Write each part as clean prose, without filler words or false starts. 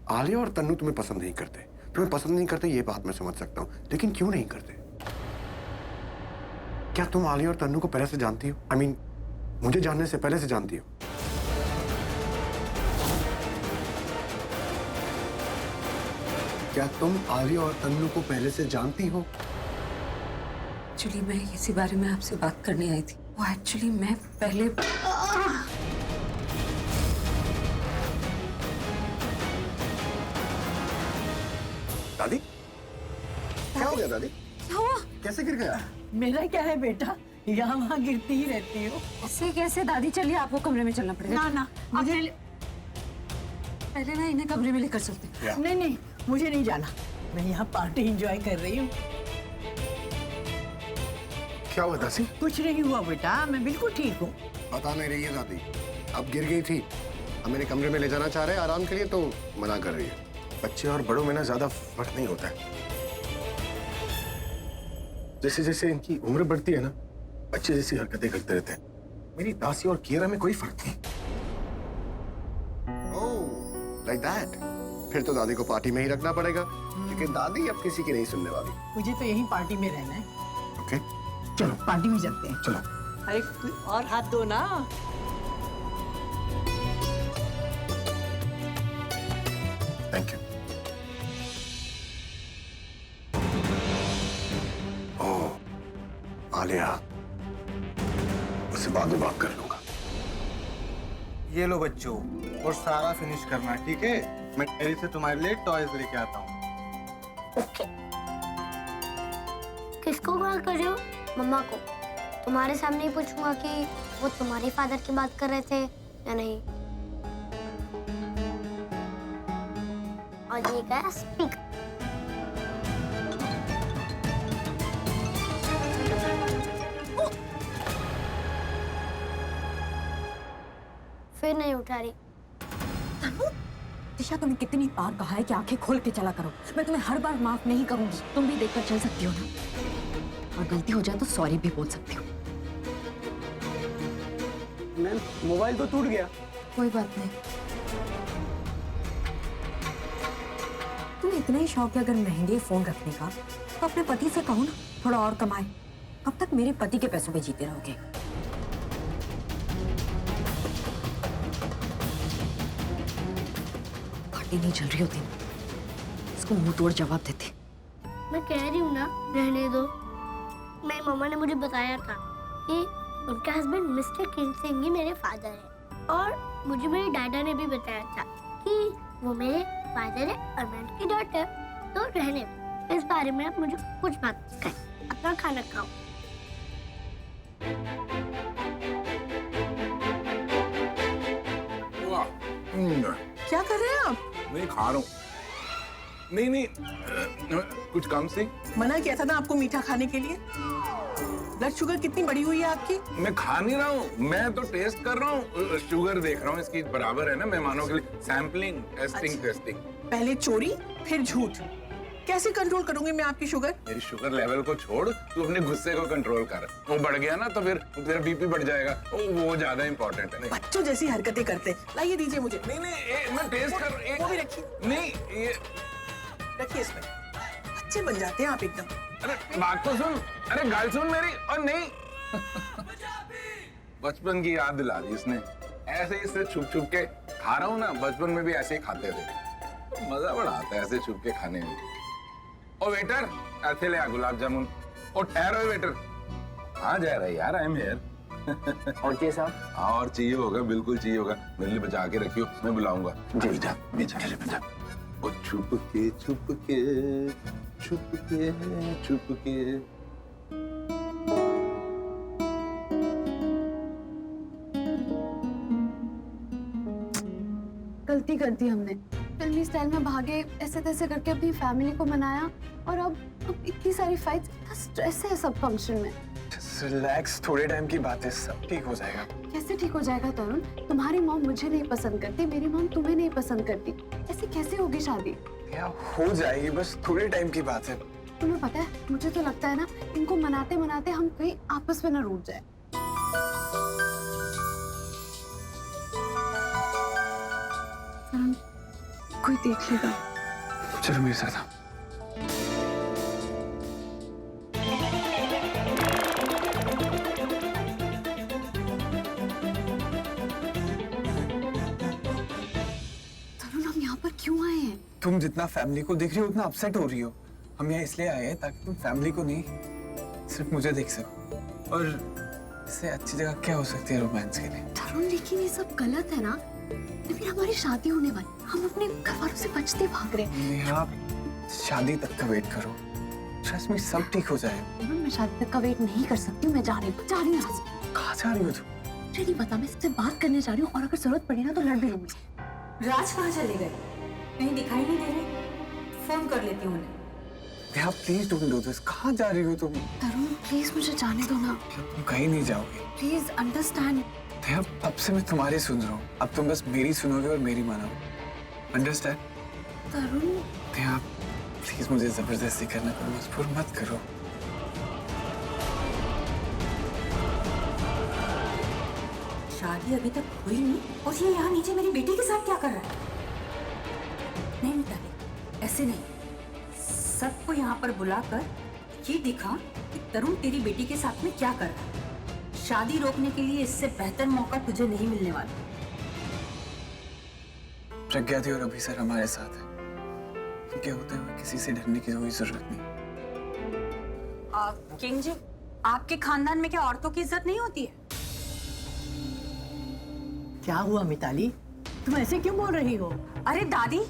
आलिया और तन्नू तुम्हें पसंद नहीं करते। तुम्हें पसंद नहीं करते ये बात मैं समझ सकता हूँ, लेकिन क्यों नहीं करते? क्या तुम आलिया और तन्नू को पहले से जानती हो? I mean, मुझे जानने से पहले से जानती हो? क्या तुम आलिया और तन्नू को पहले से जानती हो? एक्चुअली मैं इसी बारे में आपसे बात करने आई थी। वो एक्चुअली मैं पहले दादी, क्या हो गया दादी? क्या हुआ? कैसे गिर गया? मेरा क्या है बेटा, यहाँ वहाँ गिरती ही रहती हो। ऐसे कैसे दादी? चलिए आपको कमरे में चलना पड़ेगा। ना ना, मुझे पहले ना इन्हें कमरे में लेकर चलते हैं। नहीं नहीं, मुझे नहीं जाना। मैं यहाँ पार्टी एंजॉय कर रही हूँ। क्या हुआ दादी? कुछ नहीं हुआ बेटा, मैं बिल्कुल ठीक हूँ। बता नहीं रही है दादी, अब गिर गई थी। अब मेरे कमरे में ले जाना चाह रहे हैं आराम के लिए तो मना कर रही है। बच्चे और बड़ों में ना ज्यादा फर्क नहीं होता है। जैसे जैसे इनकी उम्र बढ़ती है ना, बच्चे जैसी हरकतें करते रहते हैं। मेरी दासी और कियारा में कोई फर्क नहीं। ओह, लाइक दैट। फिर तो दादी को पार्टी में ही रखना पड़ेगा, क्योंकि दादी अब किसी की नहीं सुनने वाली। मुझे तो यही पार्टी में रहना है। ओके, चलो पार्टी में चलते हैं। चलो। अरे और हाथ दो ना। Thank you. ओह, आलिया, उससे बाद में बात कर लूंगा। ये लो बच्चों, और सारा फिनिश करना, ठीक है? मैं डेयरी से तुम्हारे लिए टॉयज लेके आता हूँ। किसको कॉल कर रहे हो? मम्मा को। तुम्हारे सामने ही पूछूंगा कि वो तुम्हारे फादर की बात कर रहे थे या नहीं। और ये क्या स्पीकर? फिर नहीं उठा रही। दिशा, तुम्हें कितनी बार कहा है कि आंखें खोल के चला करो। मैं तुम्हें हर बार माफ नहीं करूंगी। तुम भी देखकर चल सकती हो ना, और गलती हो जाए तो सॉरी भी बोल सकती हो। मैम, मोबाइल तो टूट गया। कोई बात नहीं। तुम्हें इतना ही शौक है अगर महंगे फोन रखने का, तो अपने पति से कहो ना थोड़ा और कमाए। कब तक मेरे पति के पैसों पे जीते रहोगे? पार्टी नहीं चल रही होती, इसको मुंह तोड़ जवाब देते। मैं कह रही हूँ ना, रहने दो। मेरी मम्मा ने मुझे बताया था कि उनका हस्बैंड मिस्टर किंग सिंह ही मेरे फादर है, और मुझे मेरे डैडा ने भी बताया था कि वो मेरे फादर है और मैं उनकी डॉटर। तो रहने दो, इस बारे में आप मुझे कुछ बात करें। अपना खाना खाओ। क्या कर रहे हैं आप? नहीं खा रहा हूँ। नहीं नहीं, कुछ काम से। मना किया था ना आपको मीठा खाने के लिए। ब्लड शुगर कितनी बढ़ी हुई है आपकी? मैं खा नहीं रहा हूँ, मैं तो टेस्ट कर रहा हूँ। शुगर देख रहा हूँ, इसकी बराबर है ना मेहमानों के लिए। Sampling, testing, testing. पहले चोरी फिर झूठ। कैसे कंट्रोल करूंगी मैं आपकी शुगर? मेरी शुगर लेवल को छोड़, तू अपने गुस्से को कंट्रोल कर। वो बढ़ गया ना तो फिर तेरा बीपी बढ़ जाएगा। वो ज्यादा इंपॉर्टेंट है। बच्चों जैसी हरकतें करते। लाइए दीजिए मुझे। नहीं नहीं, मैं टेस्ट कर। वो भी रखिए। नहीं, ये रखिए इसमें। अच्छे बन जाते हैं आप एकदम। अरे बात तो सुन, अरे गाल सुन मेरी। और नहीं बचपन की याद दिला दी इसने। ऐसे ही से छुप छुप के खा रहा हूँ ना, बचपन में भी ऐसे ही खाते थे। मजा बड़ा आता है ऐसे छुप के खाने में। ओ वेटर, ऐसे ले आ गुलाब जामुन। ओ ठहरो वेटर, कहाँ जा रहा है यार? I am here. और चाहिए साहब? हाँ और चाहिए होगा, बिल्कुल चाहिए होगा। मेरे लिए बचा के रखियो, मैं बुलाऊंगा। जी। बेटा बेटा, ओ छुप के छुप के छुप के छुप के। गलती कर दी हमने। फिल्मी स्टाइल में भागे, ऐसे तैसे करके अपनी फैमिली को मनाया, और अब इतनी सारी फाइट्स, इतना स्ट्रेस है सब फंक्शन में। रिलैक्स, थोड़े टाइम की बात है, सब ठीक हो जाएगा। कैसे ठीक हो जाएगा तरुण? तुम्हारी मॉम मुझे नहीं पसंद करती, मेरी मॉम तुम्हें नहीं पसंद करती। ऐसे कैसे होगी शादी? क्या हो जाएगी, बस थोड़े टाइम की बात है। तुम्हें पता है, मुझे तो लगता है ना, इनको मनाते मनाते हम कहीं आपस में ना रूठ जाए। कोई देख लेगा। चलो मेरे साथ आओ। तरुण, हम यहाँ पर क्यों आए हैं? तुम जितना फैमिली को देख रही हो उतना अपसेट हो रही हो। हम यहाँ इसलिए आए हैं ताकि तुम फैमिली को नहीं, सिर्फ मुझे देख सको। और इससे अच्छी जगह क्या हो सकती है रोमांस के लिए? तरुण, लेकिन ये सब गलत है ना। फिर हमारी शादी होने वाली, हम अपने घर वालों से बचते भाग रहे हैं। नेहा, शादी तक का वेट करो। ट्रस्ट मी, सब ठीक हो जाएगा। तरुण, मैं शादी तक का वेट नहीं कर सकती हूँ। मैं जा रही हूँ यहाँ से। कहाँ जा रही हो तुम? मुझे नहीं पता, मैं इससे बात करने जा रही हूँ और अगर जरूरत पड़ी ना तो लड़ भी लूंगी। राज कहाँ चले गए? कहीं दिखाई नहीं दे रहे। फोन कर लेती हूँ उन्हें। Neha please don't do this. कहाँ जा रही हो तुम? तरुण, प्लीज मुझे जाने दो ना। तुम कहीं नहीं जाओगे। Please understand. नेहा, अब से मैं तुम्हारी सुन रहा हूँ, अब तुम बस मेरी सुनोगे और मेरी मानोगे। अंडरस्टैंड? तरुण, नेहा प्लीज मुझे जबरदस्ती करना पर मजबूर मत करो। शादी अभी तक हुई नहीं और ये यहाँ नीचे मेरी बेटी के साथ क्या कर रहा है? नहीं मिताली, ऐसे नहीं। सबको यहाँ पर बुलाकर ये दिखा कि तरुण तेरी बेटी के साथ में क्या कर रहा है। शादी रोकने के लिए इससे बेहतर मौका तुझे नहीं मिलने वाला। प्रज्ञा दी और अभी सर हमारे साथ है। इनके होते हुए किसी से डरने की कोई जरूरत नहीं। किंग जी, आपके खानदान में क्या औरतों की इज्जत नहीं होती है? क्या हुआ मिताली, तुम ऐसे क्यों बोल रही हो? अरे दादी,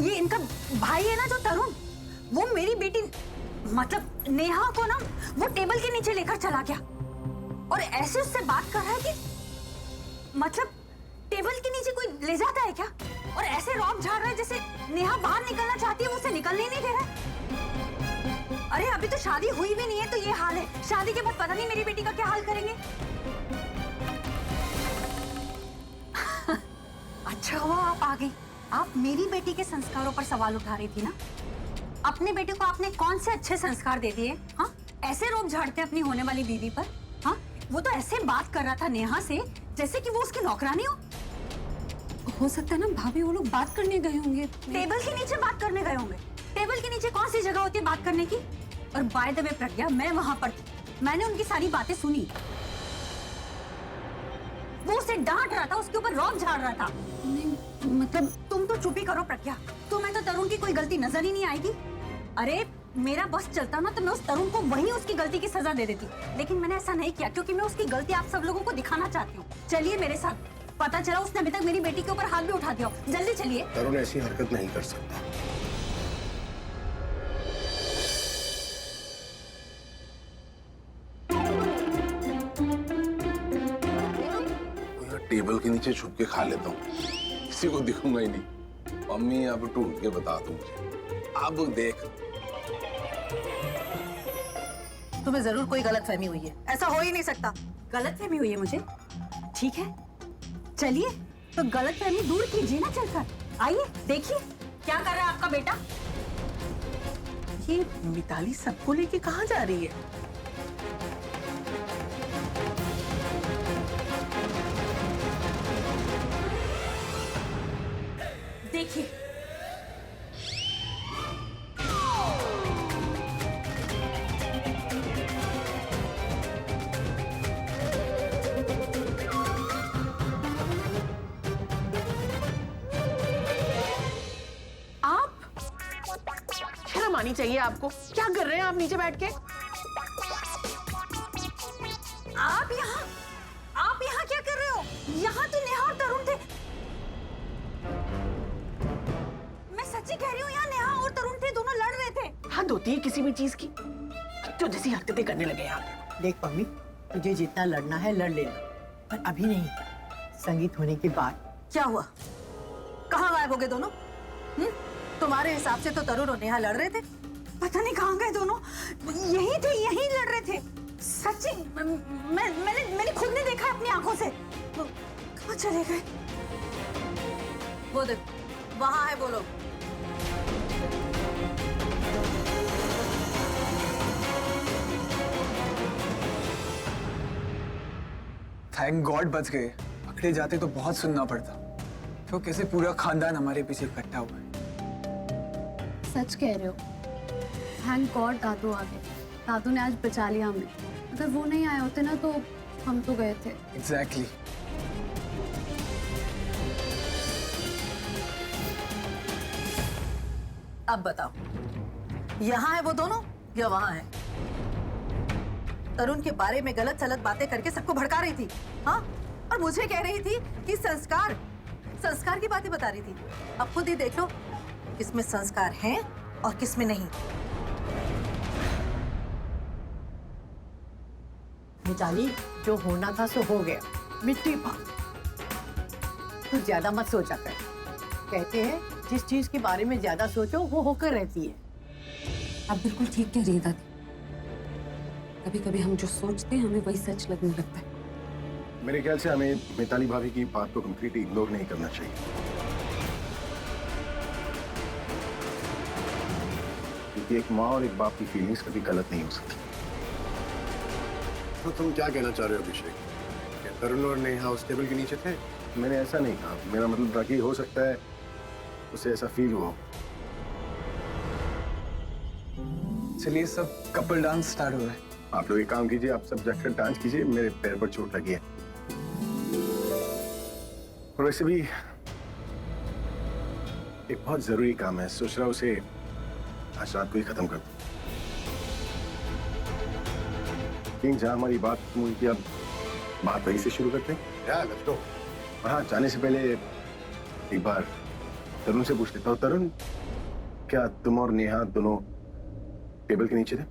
ये इनका भाई है ना जो तरुण, वो मेरी बेटी मतलब नेहा को ना वो टेबल के नीचे लेकर चला गया और ऐसे उससे बात कर रहा है कि मतलब टेबल के नीचे कोई ले जाता है क्या? और ऐसे रौब झाड़ रहा है जैसे नेहा बाहर निकलना चाहती है, वो उसे निकलने ही नहीं दे रहा है। अरे अभी तो शादी हुई भी नहीं है तो ये हाल है। शादी के बाद पता नहीं मेरी बेटी का क्या हाल करेंगे। अच्छा हुआ आप आ गई। आप मेरी बेटी के संस्कारों पर सवाल उठा रही थी ना। अपने बेटे को आपने कौन से अच्छे संस्कार दे दिए? हाँ, ऐसे रोब झाड़ते अपनी होने वाली बीवी पर। हाँ, वो तो ऐसे बात कर रहा था नेहा से जैसे कि वो उसकी नौकरानी हो सकता है ना भाभी वो लोग बात करने गए होंगे। टेबल के नीचे बात करने गए होंगे। टेबल के नीचे कौन सी जगह होती है बात करने की? और बाय द वे प्रज्ञा, मैं वहां पर थी, मैंने उनकी सारी बातें सुनी। वो उसे डांट रहा था, उसके ऊपर रौब झाड़ रहा था। नहीं मतलब तुम तो चुप ही करो प्रज्ञा, तुम्हें तो तरुण की कोई गलती नजर ही नहीं आएगी। अरे मेरा बस चलता ना तो मैं उस तरुण को वहीं उसकी गलती की सजा दे देती, लेकिन मैंने ऐसा नहीं किया क्योंकि मैं उसकी गलती आप सब लोगों को दिखाना चाहती हूँ। चलिए मेरे साथ। पता चला उसने अभी तक मेरी बेटी के ऊपर हाथ भी उठा दिया। जल्दी चलिए। तरुण ऐसी हरकत नहीं कर सकता। टेबल के नीचे छुप के खा लेता हूँ, किसी को दिखूंगा ही नहीं। मम्मी अब ढूंढ के बता दूं मुझे। अब देख, तुम्हें जरूर कोई गलतफहमी हुई है, ऐसा हो ही नहीं सकता। गलतफहमी हुई है मुझे, ठीक है चलिए तो गलतफहमी दूर कीजिए ना चलकर। आइए देखिए क्या कर रहा है आपका बेटा। ये मिताली सबको लेके कहाँ जा रही है? देखिए शर्म आनी चाहिए आपको। क्या कर रहे हैं आप नीचे बैठ के? आप यहाँ क्या कर रहे हो? यहाँ तो नेहा और तरुण थे। मैं सच्ची कह रही हूँ, यहाँ नेहा और तरुण थे, दोनों लड़ रहे थे। हद होती है किसी भी चीज की, जो जैसी हरकतें करने लगे यहाँ। देख मम्मी, तुझे जितना लड़ना है लड़ लेना, पर अभी नहीं, संगीत होने के बाद। क्या हुआ? कहाँ गायब हो गए दोनों? तुम्हारे हिसाब से तो तरुण और नेहा लड़ रहे थे, पता नहीं कहाँ गए दोनों। यही थे, यही लड़ रहे थे। सच्ची मैंने खुद ने देखा अपनी आंखों से। कहाँ चले गए? वो देख, वहां है वो लोग। थैंक गॉड बच गए। पकड़े जाते तो बहुत सुनना पड़ता। तो कैसे पूरा खानदान हमारे पीछे इकट्ठा हुआ है। सच कह रहे हो। थैंक गॉड दादू आ गए। दादू ने आज बचा लिया हमें। अगर वो नहीं आए होते ना तो हम तो गए थे। एग्जैक्टली। अब बताओ, यहाँ है वो दोनों या वहाँ है? तरुण के बारे में गलत सलत बातें करके सबको भड़का रही थी, हाँ? और मुझे कह रही थी कि संस्कार की बातें बता रही थी। अब खुद ही देख लो किसमें संस्कार हैं और किसमें नहीं। मिताली, जो होना था सो हो गया, मिट्टी पा। तू ज्यादा मत सोचा कर। कहते हैं जिस चीज के बारे में ज्यादा सोचो वो होकर रहती है। आप बिल्कुल ठीक कह रही हैं दादी। कभी कभी हम जो सोचते हैं हमें वही सच लगने लगता है। मेरे ख्याल से हमें मिताली भाभी की बात को कंप्लीटली इग्नोर नहीं करना चाहिए। क्योंकि एक माँ और एक बाप की फीलिंग्स कभी गलत नहीं हो सकती। तो तुम क्या कहना चाह रहे हो अभिषेक? क्या तरुण और नेहा उस टेबल के नीचे थे? मैंने ऐसा नहीं कहा। मेरा मतलब था कि हो सकता है उसे ऐसा फील हुआ। चलिए सब कपल डांस स्टार्ट हो रहा है। आप लोग एक काम कीजिए, आप सब जाकर डांस कीजिए। मेरे पैर पर चोट लगी है। और वैसे भी एक बहुत जरूरी काम है, सोच रहा हूं उसे आज रात को ही खत्म कर दूं। किंग, जहां हमारी बात हुई थी, अब बात वहीं से शुरू करते हैं। या लेट्स गो। हाँ, जाने से पहले एक बार तरुण से पूछ लेता हूँ। तरुण, क्या तुम और नेहा दोनों टेबल के नीचे थे?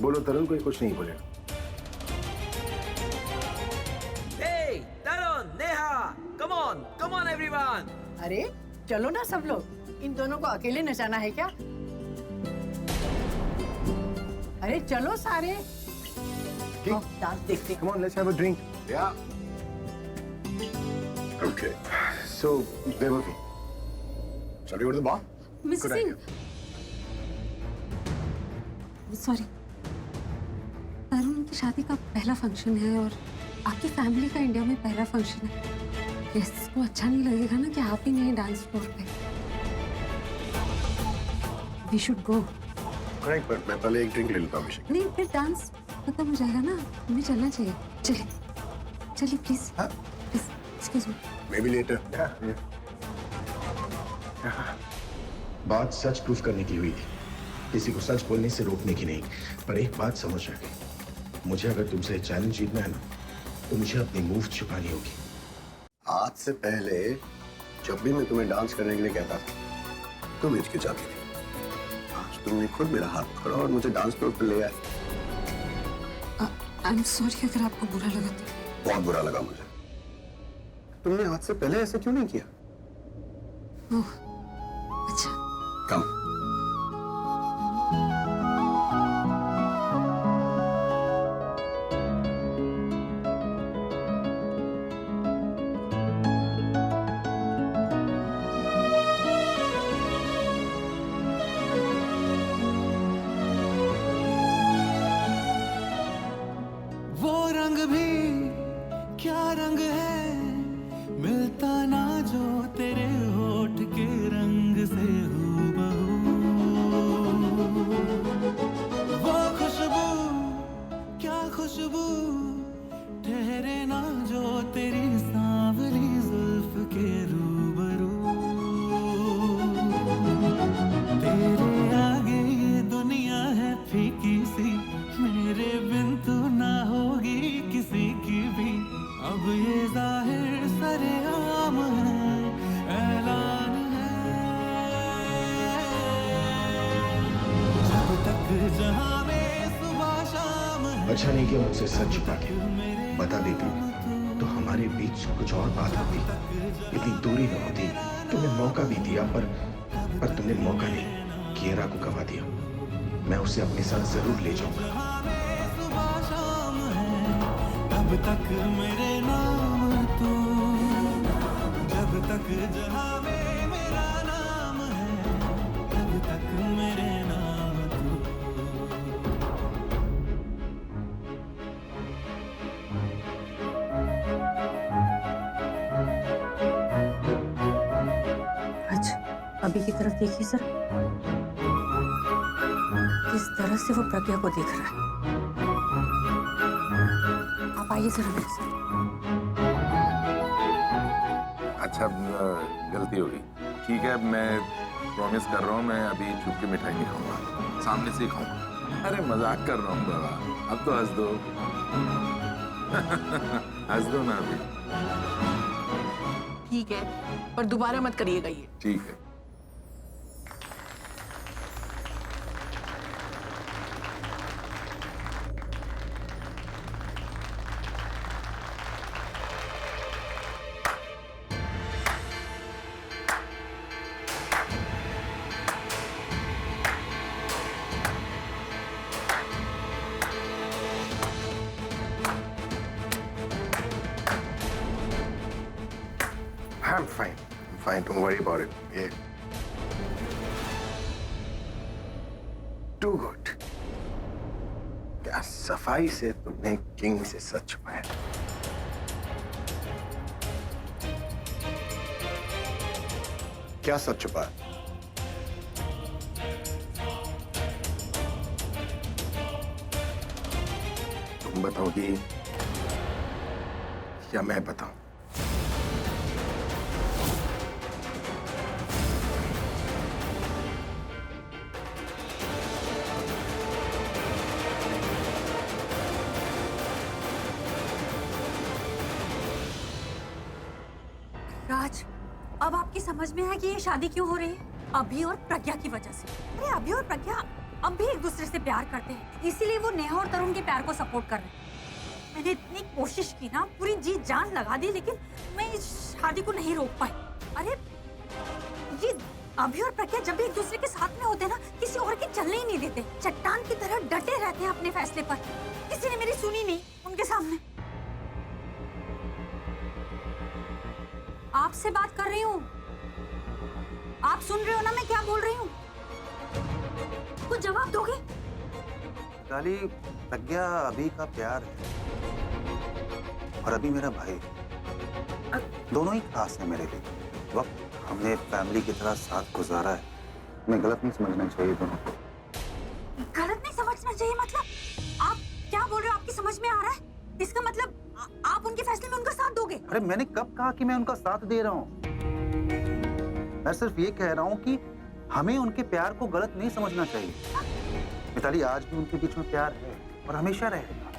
बोलो तरुण, कोई कुछ नहीं बोलेगा। Hey, Tarun, Neha, come on everyone. अरे चलो ना सब लोग, इन दोनों को अकेले नचाना है क्या? अरे चलो सारे, डांस देखते। Come on, let's have a drink. Yeah. Okay. So, where were we? Shall we go to the bar? Miss Good Singh, sorry. Tarun की शादी का पहला फंक्शन है और आपकी फैमिली का इंडिया में पहला फंक्शन है। गेस्ट्स को अच्छा नहीं लगेगा ना कि आप ही नहीं डांस फ्लोर पे। We should go. Correct, but मैं पहले एक ड्रिंक ले लेता हूँ अभिषेक। नहीं, फिर डांस खत्म हो जाएगा ना, हमें चलना चाहिए। चलिए चलिए प्लीज। हाँ? Please excuse me. Maybe later. बात सच प्रूफ करने की हुई थी, किसी को सच बोलने से रोकने की नहीं। पर एक बात समझ आ गई, मुझे अगर तुमसे चैलेंज जीतना है ना, तो मुझे अपनी मूव छुपानी होगी। आज से पहले जब भी मैं तुम्हें डांस करने के लिए कहता था, तुम हिचकिचाती थी। आज तुमने खुद मेरा हाथ पकड़ा और मुझे डांस फ्लोर पर ले आए। आई एम सॉरी अगर आपको बुरा लगा तो। बहुत बुरा लगा मुझे। तुमने आज से पहले ऐसा क्यों नहीं किया? ओह, अच्छा। कम। वो रंग भी क्या रंग है, मिलता ना जो तेरे होठ के रंग से हूबहू। वो खुशबू क्या खुशबू, ठहरे ना जो तेरी सांवली जुल्फ के रूबरू। तेरे आगे ये दुनिया है फीकी सी, मेरे बिन तू ना होगी किसी की भी। अब ये जाहिर सरेआम है, ऐलान है। जब तक जहां में सुबह शाम है। अच्छा नहीं किया मुझसे सच छुपा के। बता देती तो हमारे बीच कुछ और बात होती, इतनी दूरी न होती। तुमने मौका भी दिया, पर तुमने मौका नहीं, किएरा को गवा दिया। मैं उसे अपने साथ जरूर ले जाऊंगा। जब तक मेरे नाम तू, जब तक जहां में मेरा नाम है, जब तक मेरे नाम तू। अभी की तरफ देखिए सर, किस तरह से वो प्रज्ञा को देख रहा है। आप आइए जरा मेरे साथ। अच्छा गलती होगी, ठीक है, मैं प्रॉमिस कर रहा हूँ मैं अभी छुप के मिठाई नहीं खाऊंगा, सामने से ही खाऊंगा। अरे मजाक कर रहा हूँ बाबा, अब तो हंस दो। हंस दो ना अभी। ठीक है, पर दोबारा मत करिएगा ये। ठीक है। I'm fine. I'm fine. Don't worry about it. Yeah. Too good. क्या सफाई से तुमने किंग से सच छुपाया। क्या सच छुपाया? तुम बताओगी या मैं बताऊं? राज, अब आपकी समझ में है कि ये शादी क्यों हो रही है? अभी और प्रज्ञा की वजह से। अरे अभी और प्रज्ञा अब भी एक दूसरे से प्यार करते हैं, इसीलिए वो नेहा और तरुण के प्यार को सपोर्ट कर रहे हैं। मैंने इतनी कोशिश की ना, पूरी जी जान लगा दी, लेकिन मैं इस शादी को नहीं रोक पाई। अरे ये अभी और प्रज्ञा जब भी एक दूसरे के साथ में होते हैं ना, किसी और के चलने ही नहीं देते, चट्टान की तरह डटे रहते हैं अपने फैसले पर। किसी ने मेरी सुनी नहीं उनके सामने। आपसे बात कर रही हूँ, आप सुन रहे हो ना मैं क्या बोल रही हूँ? कुछ जवाब दोगे? काली, प्रज्ञा अभी का प्यार है और अभी मेरा भाई, दोनों ही खास है मेरे लिए। वक्त हमने फैमिली की तरह साथ गुजारा है, मैं गलत नहीं समझना चाहिए दोनों को। गलत नहीं समझना चाहिए मतलब? आप क्या बोल रहे हो? आपकी समझ में आ रहा है? इसका मतलब आप उनके फैसले में उनका साथ दोगे? अरे मैंने कब कहा कि मैं उनका साथ दे रहा हूँ? मैं सिर्फ ये कह रहा हूँ कि हमें उनके प्यार को गलत नहीं समझना चाहिए। मिताली, आज भी उनके बीच में प्यार है और हमेशा रहेगा।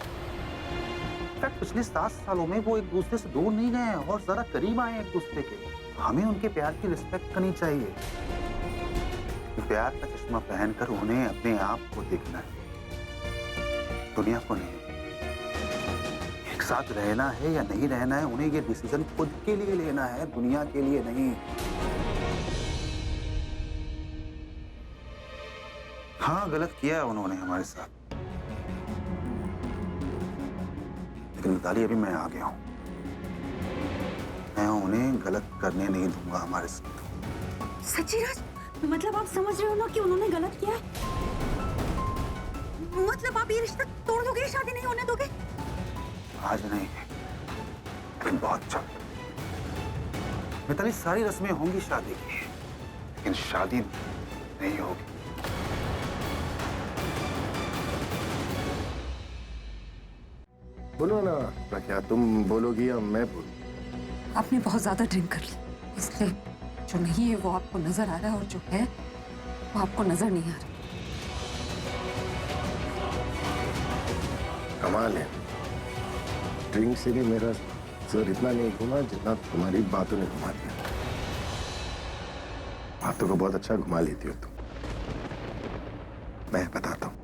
इनफैक्ट पिछले 7 सालों में वो एक दूसरे से दूर नहीं गए हैं और जरा करीब आए एक दूसरे के। हमें उनके प्यार की रिस्पेक्ट करनी चाहिए। प्यार का चश्मा पहनकर उन्हें अपने आप को देखना है, दुनिया को नहीं। एक साथ रहना है या नहीं रहना है, उन्हें ये डिसीजन खुद के लिए लेना है, दुनिया के लिए नहीं। हाँ, गलत किया उन्होंने हमारे साथ, लेकिन मिताली अभी मैं आ गया हूं। मैं उन्हें गलत करने नहीं दूंगा हमारे साथ। सच्ची राज, मतलब आप समझ रहे हो ना कि उन्होंने गलत किया है? मतलब आप ये रिश्ता तोड़ दोगे, शादी नहीं होने दोगे? आज नहीं, लेकिन बहुत जल्द। मिताली, सारी रस्में होंगी शादी की, लेकिन शादी नहीं होगी। बोलो ना प्रज्ञा, तुम बोलोगी या मैं बोलूं? आपने बहुत ज्यादा ड्रिंक कर ली, इसलिए जो नहीं है वो आपको नजर आ रहा है और जो है वो आपको नजर नहीं आ रहा। कमाल है, ड्रिंक से भी मेरा सर इतना नहीं घुमा जितना तुम्हारी बातों ने घुमा दिया। बातों को बहुत अच्छा घुमा लेती हो तुम। मैं बताता हूँ।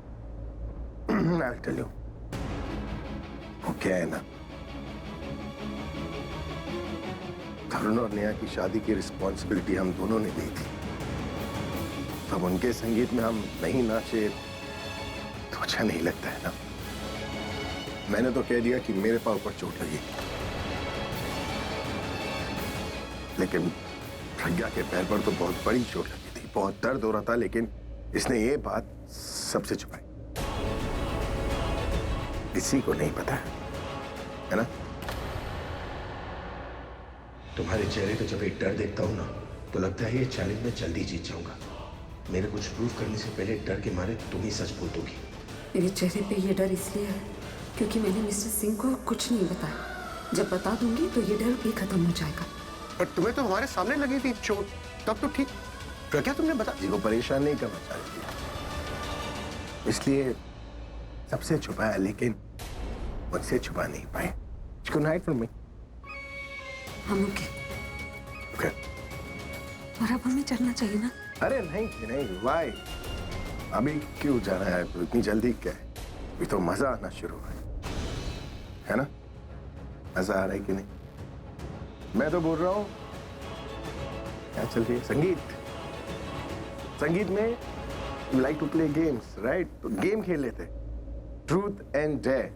I'll tell you. वो क्या है ना, तरुण और नेहा की शादी की रिस्पॉन्सिबिलिटी हम दोनों ने ली थी। तब उनके संगीत में हम नहीं नाचे तो अच्छा नहीं लगता है ना। मैंने तो कह दिया कि मेरे पाँव पर चोट लगी, लेकिन प्रज्ञा के पैर पर तो बहुत बड़ी चोट लगी थी, बहुत दर्द हो रहा था, लेकिन इसने ये बात सबसे छुपाई। किसी को नहीं पता है ना? तुम्हारे चेहरे पे जब एक डर देखता हूं ना, तो लगता है ये चैलेंज मैं जल्दी जीत जाऊंगा। मेरे कुछ प्रूव करने से पहले डर के मारे तुम ही सच बोल दोगी। मेरे चेहरे पे ये डर इसलिए है क्योंकि मैंने मिस्टर सिंह को कुछ नहीं बताया। जब बता दूंगी तो ये डर भी खत्म हो जाएगा। पर तुम्हें तो हमारे सामने लगी थी चोट, तब तो ठीक। तो क्या तुमने बता जी को परेशान नहीं करना चाह रही थी, इसलिए सबसे छुपाया, लेकिन मुझसे छुपा नहीं पाए। Good night for me. हम ओके। ओके। और अब हमें चलना चाहिए ना? अरे नहीं नहीं, वाई अभी क्यों जाना है? इतनी जल्दी क्या है? अभी तो मजा आना शुरू है ना? मजा आ रहा है कि नहीं? मैं तो बोल रहा हूँ क्या चल रही है? संगीत। संगीत में you like to play games, right? तो गेम खेल लेते, ट्रूथ एंड डेयर।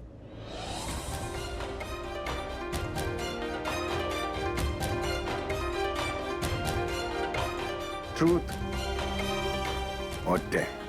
ट्रूथ और डेयर।